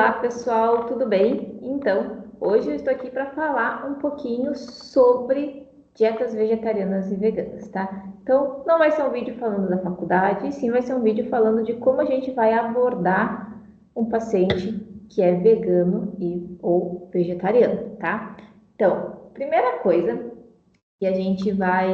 Olá, pessoal, tudo bem? Então, hoje eu estou aqui para falar um pouquinho sobre dietas vegetarianas e veganas, tá? Então, não vai ser um vídeo falando da faculdade, sim vai ser um vídeo falando de como a gente vai abordar um paciente que é vegano e ou vegetariano, tá? Então, primeira coisa que a gente vai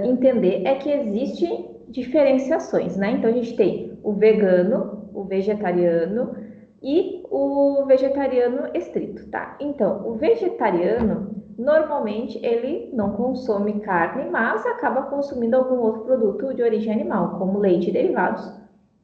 entender é que existem diferenciações, né? Então, a gente tem o vegano, o vegetariano e o vegetariano estrito, tá? Então, o vegetariano, normalmente, ele não consome carne, mas acaba consumindo algum outro produto de origem animal, como leite e derivados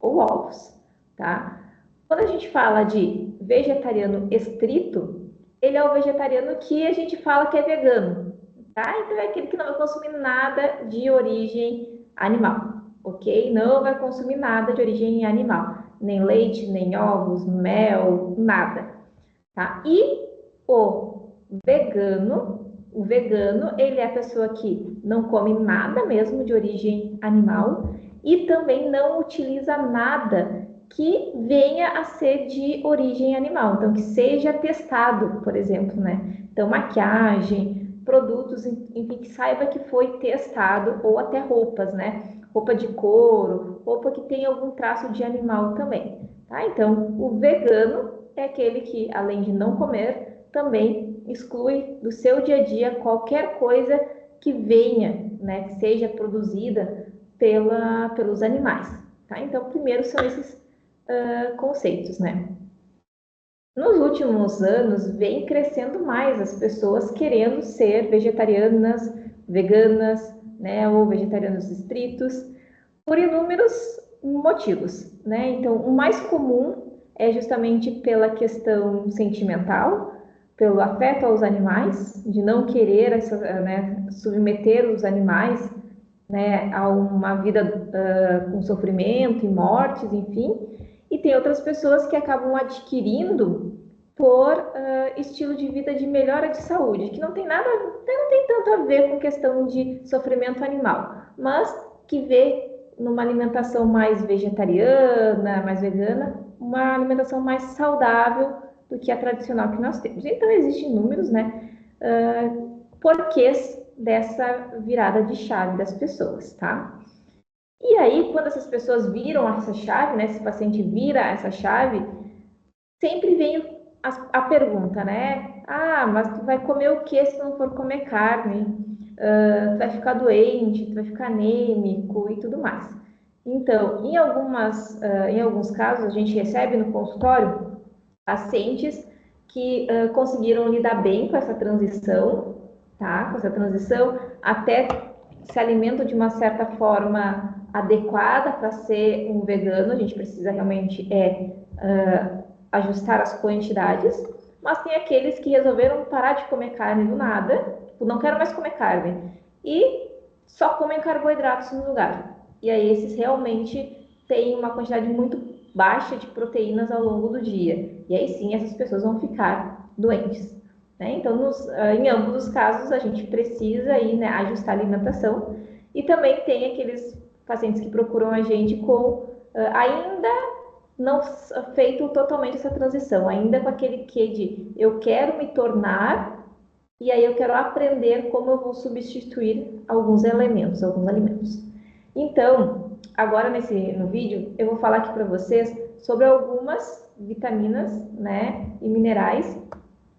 ou ovos, tá? Quando a gente fala de vegetariano estrito, ele é o vegetariano que a gente fala que é vegano, tá? Então é aquele que não vai consumir nada de origem animal, ok? Não vai consumir nada de origem animal, nem leite, nem ovos, mel, nada, tá? E o vegano, ele é a pessoa que não come nada mesmo de origem animal e também não utiliza nada que venha a ser de origem animal, então que seja testado, por exemplo, né? Então, maquiagem, produtos, enfim, que saiba que foi testado, ou até roupas, né? Roupa de couro, roupa que tem algum traço de animal também, tá? Então, o vegano é aquele que, além de não comer, também exclui do seu dia a dia qualquer coisa que venha, né, que seja produzida pelos animais, tá? Então, primeiro são esses conceitos, né? Nos últimos anos, vem crescendo mais as pessoas querendo ser vegetarianas, veganas, né, ou vegetarianos estritos, por inúmeros motivos, né? Então, o mais comum é justamente pela questão sentimental, pelo afeto aos animais, de não querer né, submeter os animais, né, a uma vida com sofrimento e mortes, enfim. E tem outras pessoas que acabam adquirindo por estilo de vida de melhora de saúde, que não tem nada, não tem tanto a ver com questão de sofrimento animal, mas que vê numa alimentação mais vegetariana, mais vegana, uma alimentação mais saudável do que a tradicional que nós temos. Então, existem números, né, porquês dessa virada de chave das pessoas, tá? E aí, quando essas pessoas viram essa chave, né, esse paciente vira essa chave, sempre vem a pergunta, né? Ah, mas tu vai comer o que se não for comer carne? Tu vai ficar doente, tu vai ficar anêmico e tudo mais. Então, em alguns casos, a gente recebe no consultório pacientes que conseguiram lidar bem com essa transição, tá? Com essa transição, até se alimentam de uma certa forma adequada para ser um vegano. A gente precisa realmente ajustar as quantidades, mas tem aqueles que resolveram parar de comer carne do nada, tipo, não quero mais comer carne, e só comem carboidratos no lugar. E aí esses realmente têm uma quantidade muito baixa de proteínas ao longo do dia. E aí sim, essas pessoas vão ficar doentes. Né? Então, em ambos os casos, a gente precisa aí, né, ajustar a alimentação. E também tem aqueles pacientes que procuram a gente com ainda não feito totalmente essa transição, ainda com aquele quê de eu quero me tornar e aí eu quero aprender como eu vou substituir alguns elementos, alguns alimentos. Então, agora no vídeo, eu vou falar aqui para vocês sobre algumas vitaminas, né, e minerais,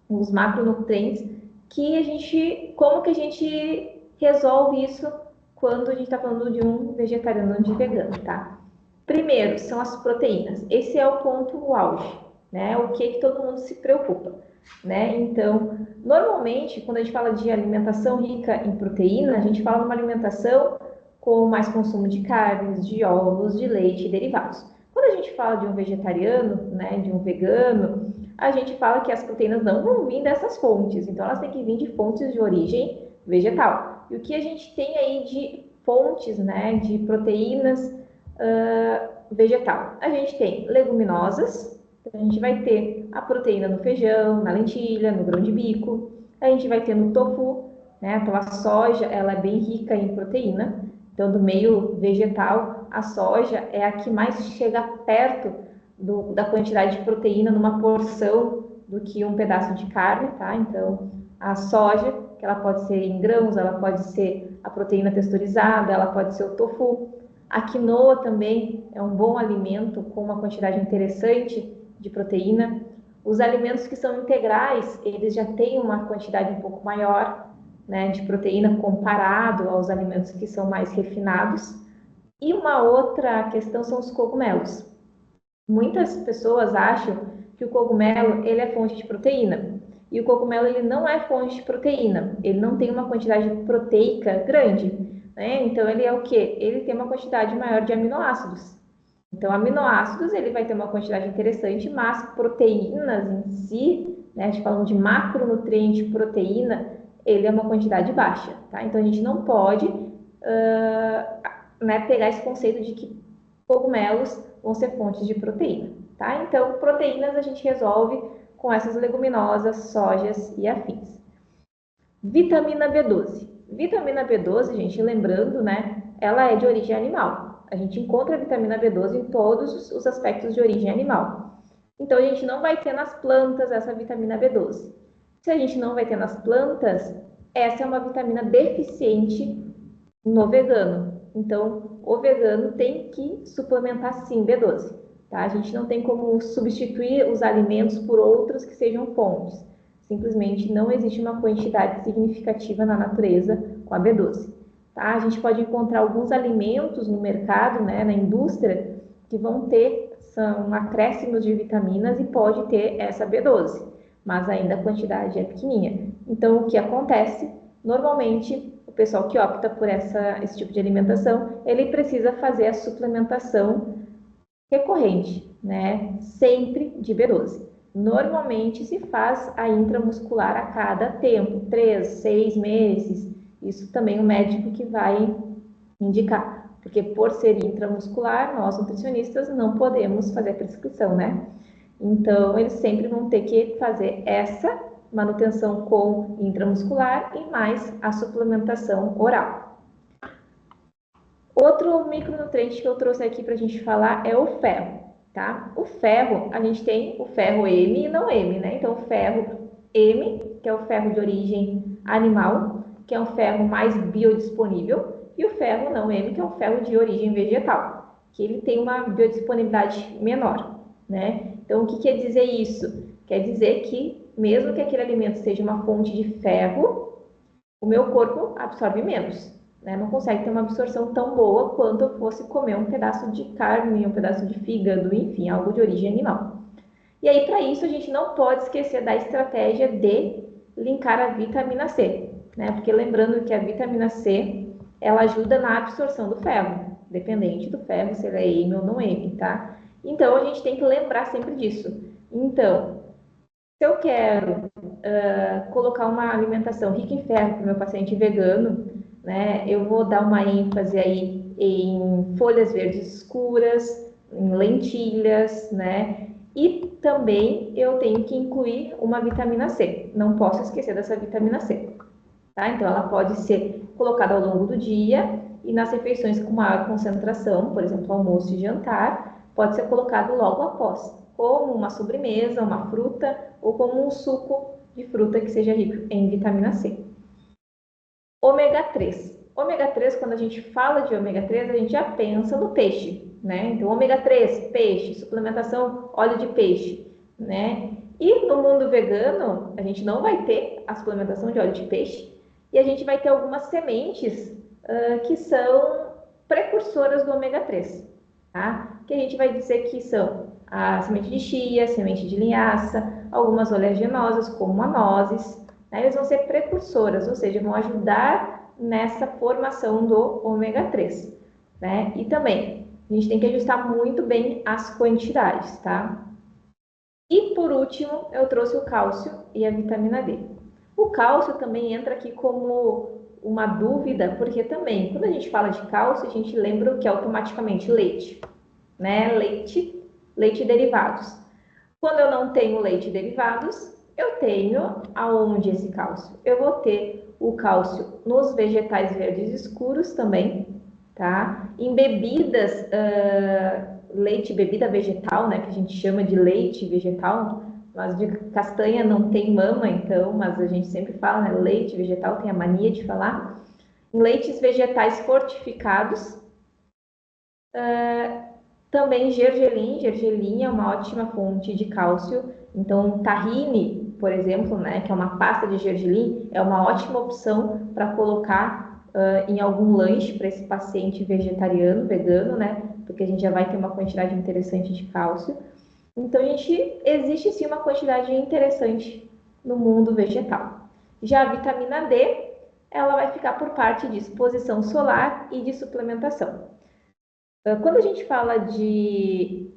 os macronutrientes, como que a gente resolve isso quando a gente está falando de um vegetariano ou de vegano, tá? Primeiro, são as proteínas. Esse é o ponto auge, né? O que todo mundo se preocupa, né? Então, normalmente, quando a gente fala de alimentação rica em proteína, a gente fala de uma alimentação com mais consumo de carnes, de ovos, de leite e derivados. Quando a gente fala de um vegetariano, né, de um vegano, a gente fala que as proteínas não vão vir dessas fontes, então elas têm que vir de fontes de origem vegetal. E o que a gente tem aí de fontes, né, de proteínas vegetal? A gente tem leguminosas, então a gente vai ter a proteína no feijão, na lentilha, no grão de bico, a gente vai ter no tofu, né? Então a soja, ela é bem rica em proteína, então do meio vegetal, a soja é a que mais chega perto da quantidade de proteína numa porção do que um pedaço de carne, tá? Então, a soja, que ela pode ser em grãos, ela pode ser a proteína texturizada, ela pode ser o tofu. A quinoa também é um bom alimento com uma quantidade interessante de proteína. Os alimentos que são integrais, eles já têm uma quantidade um pouco maior, né, de proteína comparado aos alimentos que são mais refinados. E uma outra questão são os cogumelos. Muitas pessoas acham que o cogumelo ele é fonte de proteína. E o cogumelo ele não é fonte de proteína. Ele não tem uma quantidade proteica grande, né? Então ele é o quê? Ele tem uma quantidade maior de aminoácidos. Então, aminoácidos ele vai ter uma quantidade interessante, mas proteínas em si, né, a gente falando de macronutriente proteína, ele é uma quantidade baixa, tá? Então, a gente não pode né, pegar esse conceito de que cogumelos vão ser fontes de proteína, tá? Então, proteínas a gente resolve com essas leguminosas, sojas e afins. Vitamina B12. Vitamina B12, gente, lembrando, né, ela é de origem animal. A gente encontra a vitamina B12 em todos os aspectos de origem animal. Então, a gente não vai ter nas plantas essa vitamina B12. Se a gente não vai ter nas plantas, essa é uma vitamina deficiente no vegano. Então, o vegano tem que suplementar sim B12. Tá? A gente não tem como substituir os alimentos por outros que sejam fontes. Simplesmente não existe uma quantidade significativa na natureza com a B12. Tá? A gente pode encontrar alguns alimentos no mercado, né, na indústria, que vão ter são acréscimos de vitaminas e pode ter essa B12, mas ainda a quantidade é pequenininha. Então, o que acontece? Normalmente, o pessoal que opta por esse tipo de alimentação, ele precisa fazer a suplementação recorrente, né? Sempre de B12. Normalmente se faz a intramuscular a cada tempo, 3, 6 meses. Isso também o médico que vai indicar, porque por ser intramuscular, nós nutricionistas não podemos fazer a prescrição, né? Então, eles sempre vão ter que fazer essa manutenção com intramuscular e mais a suplementação oral. Outro micronutriente que eu trouxe aqui para a gente falar é o ferro, tá? O ferro, a gente tem o ferro M e não M, né? Então, o ferro M, que é o ferro de origem animal, que é um ferro mais biodisponível, e o ferro não M, que é um ferro de origem vegetal, que ele tem uma biodisponibilidade menor, né? Então, o que quer dizer isso? Quer dizer que, mesmo que aquele alimento seja uma fonte de ferro, o meu corpo absorve menos, né? Não consegue ter uma absorção tão boa quanto eu fosse comer um pedaço de carne, um pedaço de fígado, enfim, algo de origem animal. E aí, para isso, a gente não pode esquecer da estratégia de linkar a vitamina C, né? Porque lembrando que a vitamina C, ela ajuda na absorção do ferro, dependente do ferro, se ele é M ou não M, tá? Então, a gente tem que lembrar sempre disso. Então, se eu quero colocar uma alimentação rica em ferro para o meu paciente vegano, né, eu vou dar uma ênfase aí em folhas verdes escuras, em lentilhas, né? E também eu tenho que incluir uma vitamina C. Não posso esquecer dessa vitamina C, tá? Então ela pode ser colocada ao longo do dia e nas refeições com maior concentração, por exemplo, almoço e jantar, pode ser colocado logo após, como uma sobremesa, uma fruta ou como um suco de fruta que seja rico em vitamina C. Ômega 3. Ômega 3, quando a gente fala de ômega 3, a gente já pensa no peixe, né? Então, ômega 3, peixe, suplementação, óleo de peixe, né? E no mundo vegano, a gente não vai ter a suplementação de óleo de peixe e a gente vai ter algumas sementes que são precursoras do ômega 3, tá? Que a gente vai dizer que são a semente de chia, semente de linhaça, algumas oleaginosas, como a nozes, né? Eles vão ser precursoras, ou seja, vão ajudar nessa formação do ômega 3, né? E também, a gente tem que ajustar muito bem as quantidades, tá? E por último, eu trouxe o cálcio e a vitamina D. O cálcio também entra aqui como uma dúvida, porque também, quando a gente fala de cálcio, a gente lembra o que é automaticamente leite, né? Leite e derivados. Quando eu não tenho leite e derivados, eu tenho aonde esse cálcio? Eu vou ter o cálcio nos vegetais verdes escuros também, tá? Em bebidas leite, bebida vegetal, né, que a gente chama de leite vegetal, mas de castanha não tem mama, então, mas a gente sempre fala, né, leite vegetal, tem a mania de falar. Em leites vegetais fortificados, também gergelim, gergelim é uma ótima fonte de cálcio, então tahine, por exemplo, né, que é uma pasta de gergelim, é uma ótima opção para colocar em algum lanche para esse paciente vegetariano, vegano, né, porque a gente já vai ter uma quantidade interessante de cálcio. Então, existe sim uma quantidade interessante no mundo vegetal. Já a vitamina D, ela vai ficar por parte de exposição solar e de suplementação. Quando a gente fala de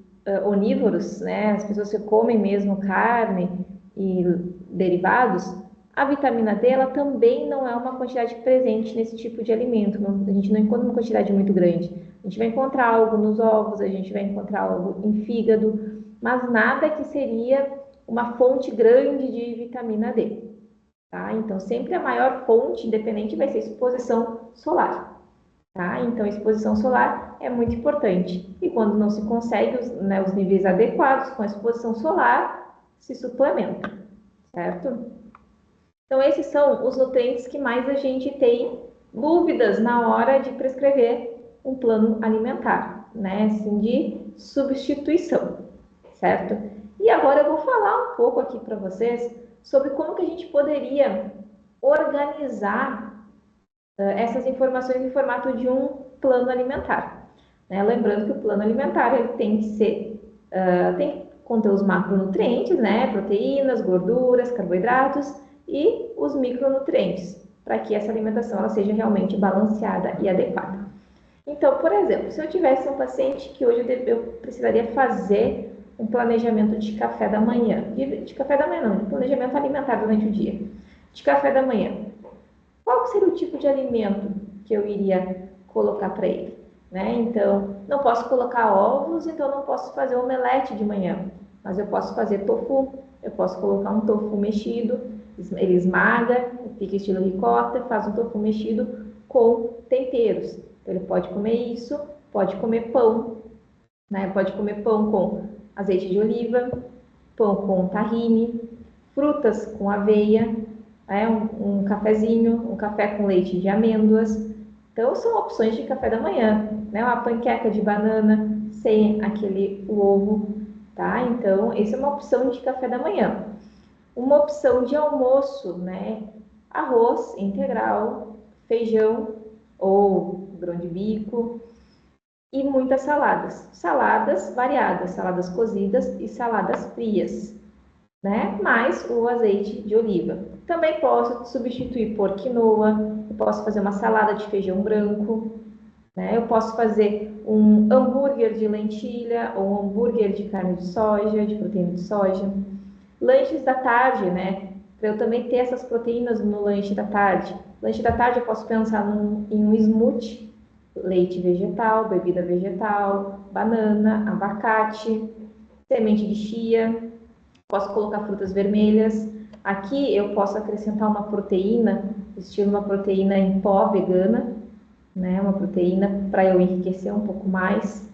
onívoros, né, as pessoas que comem mesmo carne e derivados, a vitamina D ela também não é uma quantidade presente nesse tipo de alimento. A gente não encontra uma quantidade muito grande. A gente vai encontrar algo nos ovos, a gente vai encontrar algo em fígado, mas nada que seria uma fonte grande de vitamina D. Tá? Então, sempre a maior fonte, independente, vai ser exposição solar. Tá? Então, a exposição solar é muito importante. E quando não se consegue os níveis adequados com a exposição solar, se suplementa, certo? Então, esses são os nutrientes que mais a gente tem dúvidas na hora de prescrever um plano alimentar, né? Assim, de substituição, certo? E agora eu vou falar um pouco aqui para vocês sobre como que a gente poderia organizar essas informações em formato de um plano alimentar. Né? Lembrando que o plano alimentar ele tem que ser, tem que conter os macronutrientes, né? Proteínas, gorduras, carboidratos e os micronutrientes, para que essa alimentação ela seja realmente balanceada e adequada. Então, por exemplo, se eu tivesse um paciente que hoje eu precisaria fazer um planejamento de café da manhã, de café da manhã não, de planejamento alimentar durante o dia, de café da manhã, qual seria o tipo de alimento que eu iria colocar para ele? Né? Então, não posso colocar ovos, então não posso fazer omelete de manhã, mas eu posso fazer tofu, eu posso colocar um tofu mexido, ele esmaga, fica estilo ricota, faz um tofu mexido com temperos. Então, ele pode comer isso, pode comer pão, né? Pode comer pão com azeite de oliva, pão com tahine, frutas com aveia, um cafezinho, um café com leite de amêndoas. Então, são opções de café da manhã, né? Uma panqueca de banana sem aquele ovo, tá? Então, essa é uma opção de café da manhã. Uma opção de almoço, né? Arroz integral, feijão ou grão de bico e muitas saladas. Saladas variadas, saladas cozidas e saladas frias, né? Mais o azeite de oliva. Também posso substituir por quinoa, eu posso fazer uma salada de feijão branco, né? Eu posso fazer um hambúrguer de lentilha ou um hambúrguer de carne de soja, de proteína de soja. Lanches da tarde, né? Para eu também ter essas proteínas no lanche da tarde. Lanche da tarde eu posso pensar em um smoothie, leite vegetal, bebida vegetal, banana, abacate, semente de chia. Posso colocar frutas vermelhas. Aqui eu posso acrescentar uma proteína, estilo uma proteína em pó vegana, né? Uma proteína para eu enriquecer um pouco mais.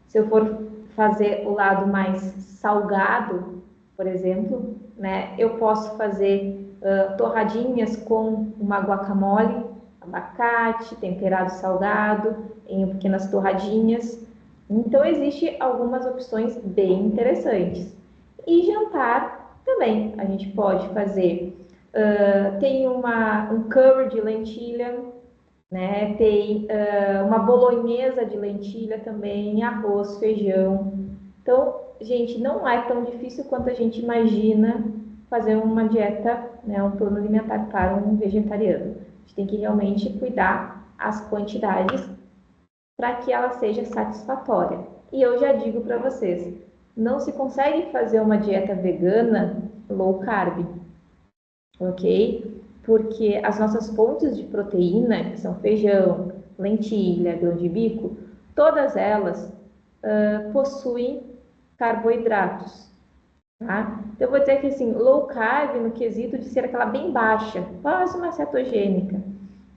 Se eu for fazer o lado mais salgado, por exemplo, né? Eu posso fazer torradinhas com uma guacamole, abacate, temperado salgado, em pequenas torradinhas. Então, existem algumas opções bem interessantes. E jantar também, a gente pode fazer. Tem um curry de lentilha, né? Tem uma bolonhesa de lentilha também, arroz, feijão. Então, gente, não é tão difícil quanto a gente imagina fazer uma dieta, né, um plano alimentar para um vegetariano. A gente tem que realmente cuidar as quantidades para que ela seja satisfatória. E eu já digo para vocês, não se consegue fazer uma dieta vegana low carb, ok? Porque as nossas fontes de proteína, que são feijão, lentilha, grão de bico, todas elas possuem carboidratos, tá? Então, eu vou dizer que assim, low carb no quesito de ser aquela bem baixa, quase uma cetogênica,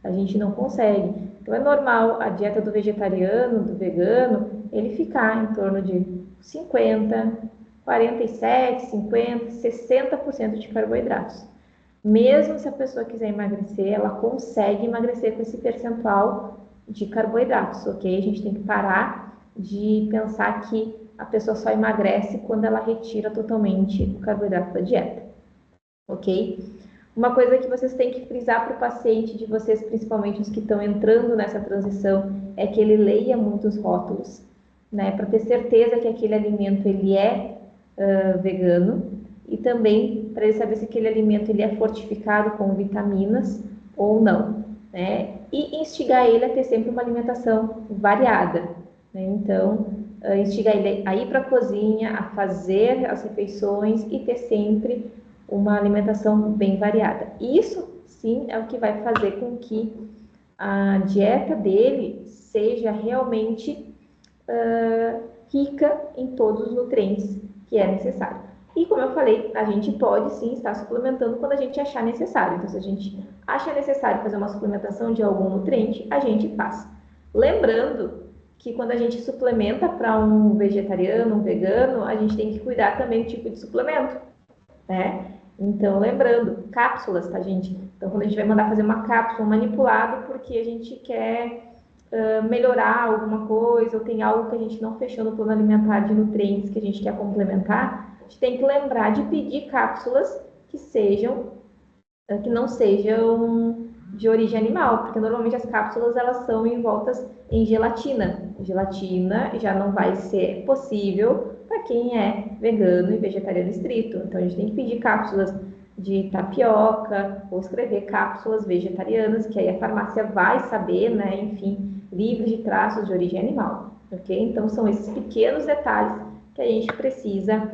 a gente não consegue. Então, é normal a dieta do vegetariano, do vegano, ele ficar em torno de 50, 47, 50, 60% de carboidratos. Mesmo se a pessoa quiser emagrecer, ela consegue emagrecer com esse percentual de carboidratos, ok? A gente tem que parar de pensar que a pessoa só emagrece quando ela retira totalmente o carboidrato da dieta, ok? Uma coisa que vocês têm que frisar para o paciente de vocês, principalmente os que estão entrando nessa transição, é que ele leia muitos rótulos, né? Para ter certeza que aquele alimento ele é vegano, e também para ele saber se aquele alimento ele é fortificado com vitaminas ou não, né? E instigar ele a ter sempre uma alimentação variada, né? Então, instigar ele a ir para a cozinha, a fazer as refeições e ter sempre uma alimentação bem variada. Isso, sim, é o que vai fazer com que a dieta dele seja realmente rica em todos os nutrientes que é necessário. E como eu falei, a gente pode sim estar suplementando quando a gente achar necessário. Então, se a gente acha necessário fazer uma suplementação de algum nutriente, a gente faz. Lembrando que quando a gente suplementa para um vegetariano, um vegano, a gente tem que cuidar também do tipo de suplemento, né? Então, lembrando, cápsulas, tá, gente? Então, quando a gente vai mandar fazer uma cápsula, um manipulado, porque a gente quer melhorar alguma coisa, ou tem algo que a gente não fechou no plano alimentar de nutrientes que a gente quer complementar, a gente tem que lembrar de pedir cápsulas que que não sejam de origem animal, porque normalmente as cápsulas elas são envoltas em gelatina. Gelatina já não vai ser possível para quem é vegano e vegetariano estrito. Então a gente tem que pedir cápsulas de tapioca ou escrever cápsulas vegetarianas, que aí a farmácia vai saber, né? Enfim, livres de traços de origem animal, ok? Então são esses pequenos detalhes que a gente precisa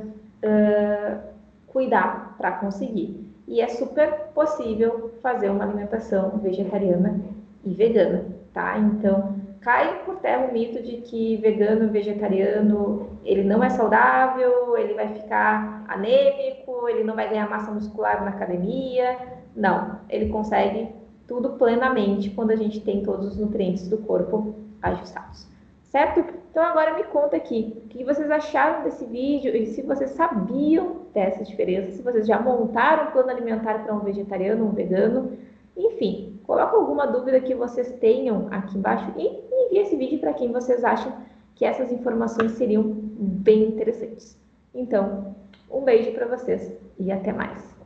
cuidar para conseguir. E é super possível fazer uma alimentação vegetariana e vegana, tá? Então, cai por terra o mito de que vegano e vegetariano, ele não é saudável, ele vai ficar anêmico, ele não vai ganhar massa muscular na academia. Não, ele consegue tudo plenamente quando a gente tem todos os nutrientes do corpo ajustados, certo? Então agora me conta aqui, o que vocês acharam desse vídeo e se vocês sabiam dessa diferença, se vocês já montaram um plano alimentar para um vegetariano, um vegano, enfim, coloca alguma dúvida que vocês tenham aqui embaixo e envie esse vídeo para quem vocês acham que essas informações seriam bem interessantes. Então, um beijo para vocês e até mais.